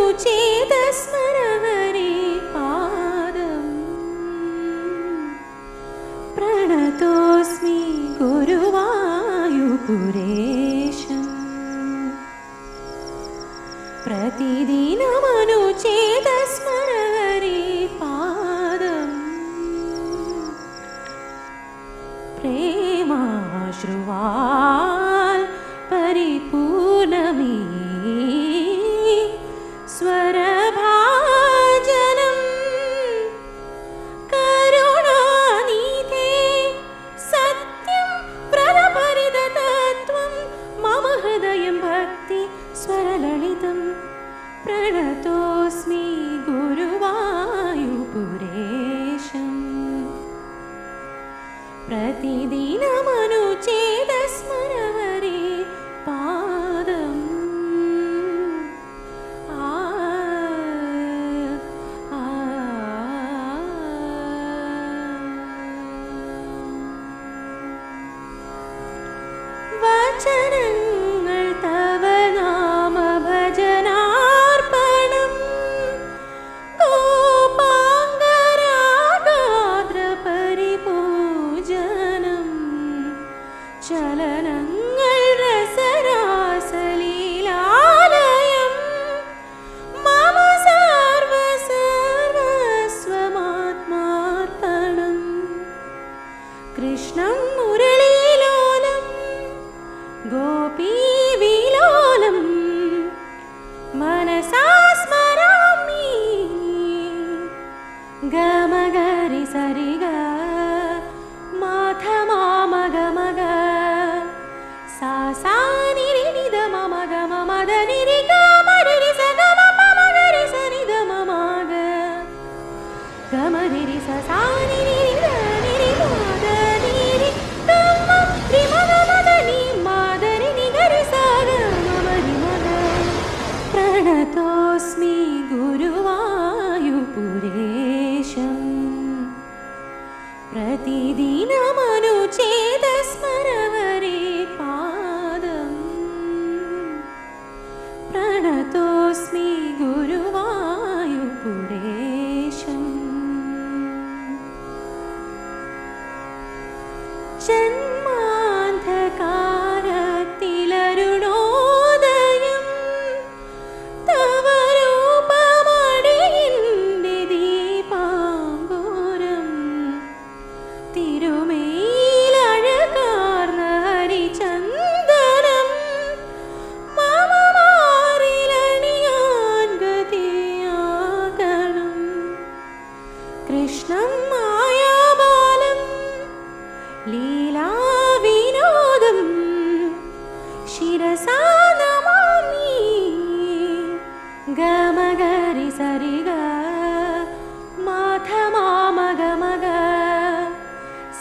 प्रतिदिनमनुचेतस्मर हरे पादं प्रणतोऽस्मि गुरुवायुपुरेशम् प्रतिदिनमनुचेतस्मर हरे पादं प्रेमाश्रुवाल् परिपूर्णमे स्वरभाजनं करुणानिधे सत्यं प्रलपरिततत्त्वं मम हृदयं भक्ति स्वरललितं प्रणतोऽस्मि गुरुवायुपुरेशम् प्रतिदिनमनुचेतस्मर हरे पादम् വചനങ്ങൾ തവ നാമ ഭജനാർപ്പണം ഗോപാംഗരാഗാദ്ര പരിപൂജനം ചലനങ്ങൾ രസരാസലീലാലയം മമ സർവസ്വമാത്മാർപ്പണം കൃഷ്ണം മുരളീലോലം गोपीविलोलं मनसा स्मरामि गमगरि सरिग माधमामगमग सा सा निरि निद मम गम मद निरि गमरि स गम मगरि स निद ममग गमरि स सा निरि निद निरि मद निरि गम रि मग मद नि प्रणतोऽस्मि गुरुवायुपुरेशम् प्रतिदिनमनुचेतस्मर हरे पादं प्रणतोऽस्मि गुरुवायुपुरेशम् जन्मान्धकारतिलरुणोदयं तव रूपमडियिन्नि दीपाम्बुरं तिरुमेलഴകാർന്ന ഹരിചന്ദനം മമ മാറിലണിയാൻ ഗതിയാകണം കൃഷ്ണം മായാബാലം लीलाविनोदं शिरसा नमामि गमगरि सरिग माधमामगमग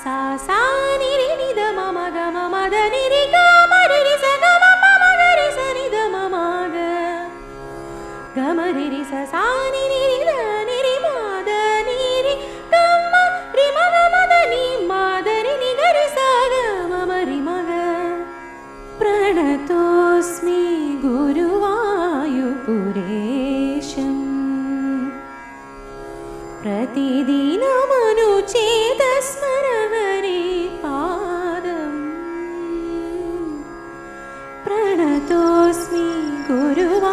सा सा निरि निद मम गम मद निरि गमरि स गम मगरि स निद ममग गमरि स सा निरि निद निरि मद निरि गम रि मग मद नि मादरि नि गरि स गम मरि मग प्रणतोऽस्मि गुरुवायुपुरेशम् प्रतिदिनमनुचेतस्मर हरे पादं प्रणतोऽस्मि गुरुवायुपुरेशम्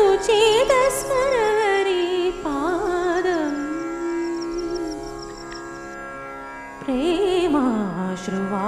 प्रतिदिनमनुचेतस्मर हरे पादं प्रेमाश्रुवा